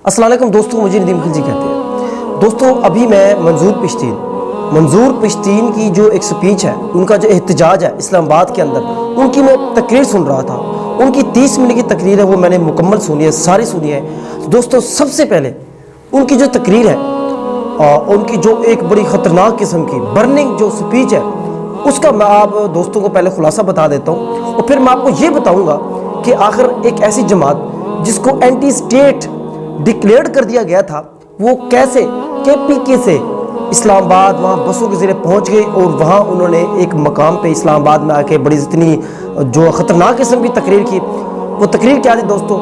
अस्सलाम वालेकुम दोस्तों, मुझे नदीम खिलजी कहते हैं। दोस्तों अभी मैं मंजूर पश्तीन की जो एक स्पीच है, उनका जो एहतजाज है इस्लामाबाद के अंदर, उनकी मैं तकरीर सुन रहा था। उनकी 30 मिनट की तकरीर है, वो मैंने मुकम्मल सुनी है, सारी सुनी है। दोस्तों सबसे पहले उनकी जो तकरीर है उनकी जो एक बड़ी ख़तरनाक किस्म की बर्निंग जो स्पीच है, उसका मैं आप दोस्तों को पहले खुलासा बता देता हूँ और फिर मैं आपको ये बताऊँगा कि आखिर एक ऐसी जमात जिसको एंटी स्टेट डिक्लेयर कर दिया गया था, वो कैसे KPK से इस्लामाबाद वहाँ बसों के ज़रिए पहुँच गए और वहाँ उन्होंने एक मकाम पे इस्लामाबाद में आके बड़ी इतनी जो ख़तरनाक किस्म की तकरीर की। वो तकरीर क्या थी दोस्तों?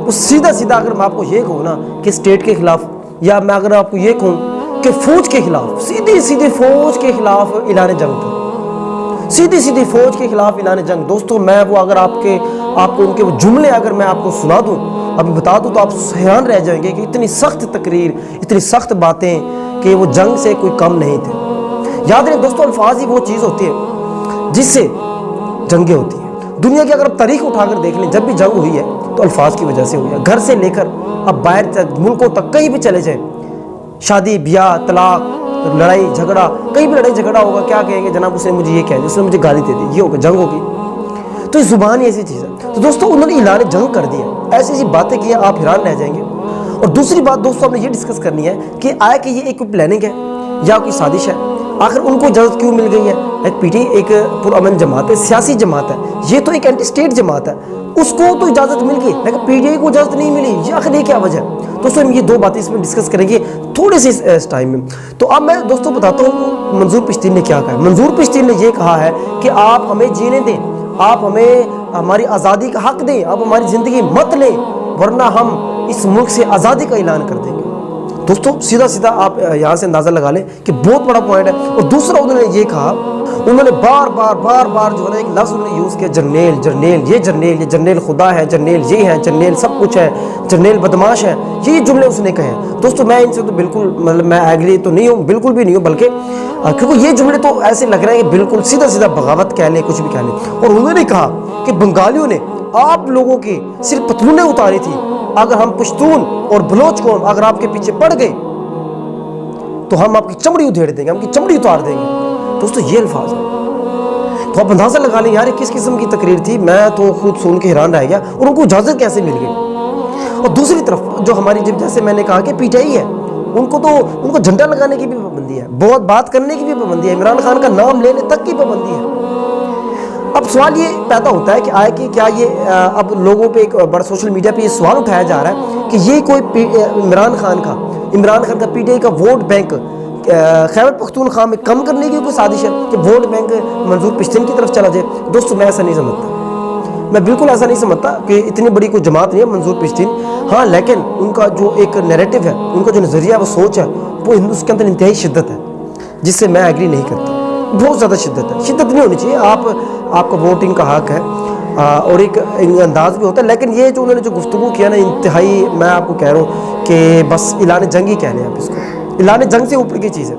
वो सीधा अगर मैं आपको ये कहूँ ना कि स्टेट के ख़िलाफ़, या मैं अगर आपको ये कहूँ कि फ़ौज के ख़िलाफ़, सीधी फ़ौज के ख़िलाफ़ ऐलान जंग था। सीधी फ़ौज के ख़िलाफ़ ऐलान जंग। दोस्तों मैं वो अगर आपको उनके वो जुमले अगर मैं आपको सुना दूँ, अभी बता दूँ, तो आप हैरान रह जाएंगे कि इतनी सख्त तकरीर, इतनी सख्त बातें कि वो जंग से कोई कम नहीं थे। याद रहे दोस्तों, अल्फाज ही वो चीज़ होती है जिससे जंगें होती हैं। दुनिया की अगर तारीख उठाकर देख लें, जब भी जंग हुई है तो अल्फाज की वजह से हुई है। घर से लेकर अब बाहर मुल्कों तक कहीं भी चले जाएँ, शादी ब्याह तलाक, लड़ाई झगड़ा, कहीं भी लड़ाई झगड़ा होगा, क्या कहेंगे? जनाब उसने मुझे ये कहा, उसने मुझे गाली दे दी, ये होगा, जंग होगी। तो ज़ुबान ही ऐसी चीज़ है। तो दोस्तों उन्होंने ऐलान जंग कर दिया, ऐसी बातें की, आप हैरान रह जाएंगे। और दूसरी बात दोस्तों हमने ये डिस्कस करनी है कि आया कि ये एक प्लानिंग है या कोई साजिश है। आखिर उनको इजाज़त क्यों मिल गई है? एक PTI एक पुरअमन जमात है, सियासी जमात है, ये तो एक एंटी स्टेट जमात है, उसको तो इजाज़त मिल गई, लेकिन PTI को इजाज़त नहीं मिली। ये आखिर ये क्या वजह है? दोस्तों हम ये दो बातें इसमें डिस्कस करेंगे थोड़े से इस टाइम में। तो अब मैं दोस्तों बताता हूँ मंजूर पश्तीन ने क्या कहा है। मंजूर पश्तीन ने ये कहा है कि आप हमें जीने दें, आप हमें हमारी आज़ादी का हक दें, आप हमारी ज़िंदगी मत लें, वरना हम इस मुल्क से आज़ादी का ऐलान कर देंगे। दोस्तों सीधा आप यहाँ से अंदाज़ा लगा लें कि बहुत बड़ा पॉइंट है। और दूसरा उन्होंने ये कहा, उन्होंने बार बार जो है ना एक लफ्ज़ उन्होंने यूज़ किया, जर्नेल, ये जर्नेल खुदा है, जर्नेल ये है, जर्नेल सब कुछ है, जर्नेल बदमाश है, ये जुमले उसने कहे हैं। दोस्तों मैं इनसे तो बिल्कुल मतलब मैं एग्री तो नहीं हूँ, बिल्कुल भी नहीं हूँ, बल्कि क्योंकि ये जुमले तो ऐसे लग रहे हैं कि बिल्कुल सीधा बगावत कह लें, कुछ भी कह लें। और उन्होंने कहा कि बंगालियों ने आप लोगों की सिर्फ पतलूनें उतारी थी, अगर हम पश्तून और बलोच कौम अगर आपके पीछे पड़ गए तो हम आपकी चमड़ी उधेड़ देंगे, आपकी चमड़ी उतार देंगे। दोस्तों ये अल्फाज है, तो आप अंदाज़ा लगा लें यार किस किस्म की तकरीर थी। मैं तो खुद सुन के हैरान रह गया, और उनको इजाज़त कैसे मिल गई। और दूसरी तरफ जो हमारी, जैसे मैंने कहा कि PTI है, उनको झंडा लगाने की भी पाबंदी है, बहुत बात करने की भी पाबंदी है, इमरान खान का नाम लेने तक की पाबंदी है। अब सवाल ये पैदा होता है कि क्या ये अब लोगों पे एक बड़ा सोशल मीडिया पे ये सवाल उठाया जा रहा है कि ये कोई इमरान खान का PTI का वोट बैंक खैबर पख्तूनख्वा में कम करने की कोई साजिश है कि वोट बैंक मंजूर पश्तीन की तरफ चला जाए। दोस्तों मैं ऐसा नहीं समझता, मैं बिल्कुल ऐसा नहीं समझता कि इतनी बड़ी कोई जमात नहीं है मंजूर पश्तीन। हाँ, लेकिन उनका जो एक नैरेटिव है, उनका जो नज़रिया, वो सोच है, वो हिंदुस्तान के अंदर इंतहाई शिद्दत है, जिससे मैं एग्री नहीं करता। बहुत ज़्यादा शिद्दत है, शिद्दत नहीं होनी चाहिए। आपका वोटिंग का हक है और एक अंदाज भी होता है, लेकिन ये जो उन्होंने जो गुफ्तगू किया ना, इंतहाई, मैं आपको कह रहा हूँ कि बस ऐलान जंग ही कह लें आप इसको, ऐलान जंग से ऊपर की चीज़ है।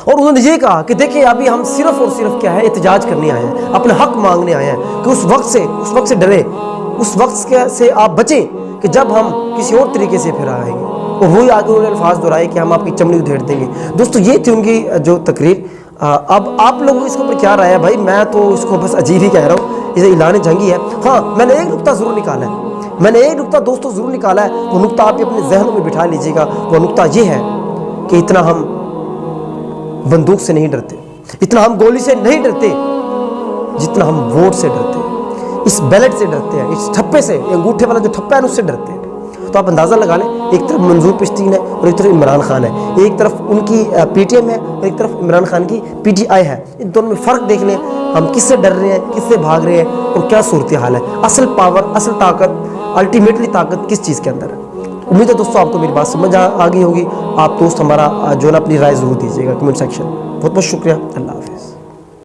और उन्होंने ये कहा कि देखिए अभी हम सिर्फ और सिर्फ क्या है, एहतजाज करने आए हैं, अपने हक मांगने आए हैं कि उस वक्त से डरे, उस वक्त से आप बचें कि जब हम किसी और तरीके से फिर आएंगे। और वही आगे उन्होंने अल्फाज दोहराए कि हम आपकी चमड़ी उधेड़ देंगे। दोस्तों ये थी उनकी जो तकरीर। अब आप लोगों को इसके ऊपर क्या राय है भाई? मैं तो इसको बस अजीब ही कह रहा हूँ, इसे ऐलान जंगी है। हाँ, मैंने एक नुक्ता ज़रूर निकाला है, दोस्तों ज़रूर निकाला है। वो नुक्ता आप अपने जहनों में बिठा लीजिएगा। वो नुक्ता ये है कि इतना हम बंदूक से नहीं डरते, इतना हम गोली से नहीं डरते, जितना हम वोट से डरते हैं, इस बैलेट से डरते हैं, इस ठप्पे से, अंगूठे वाला जो ठप्पा है उससे डरते हैं। तो आप अंदाज़ा लगा लें, एक तरफ मंजूर पश्तीन है और एक तरफ इमरान खान है, एक तरफ उनकी PTM है और एक तरफ इमरान खान की PTI है। इन दोनों में फ़र्क देख लें, हम किससे डर रहे हैं, किससे भाग रहे हैं और क्या सूरत हाल है। असल पावर, असल ताकत, अल्टीमेटली ताकत किस चीज़ के अंदर है। उम्मीद है दोस्तों आपको मेरी बात समझ आ गई होगी। आप दोस्त हमारा जो है अपनी राय ज़रूर दीजिएगा कमेंट सेक्शन। बहुत बहुत शुक्रिया। अल्लाह हाफ़िज़।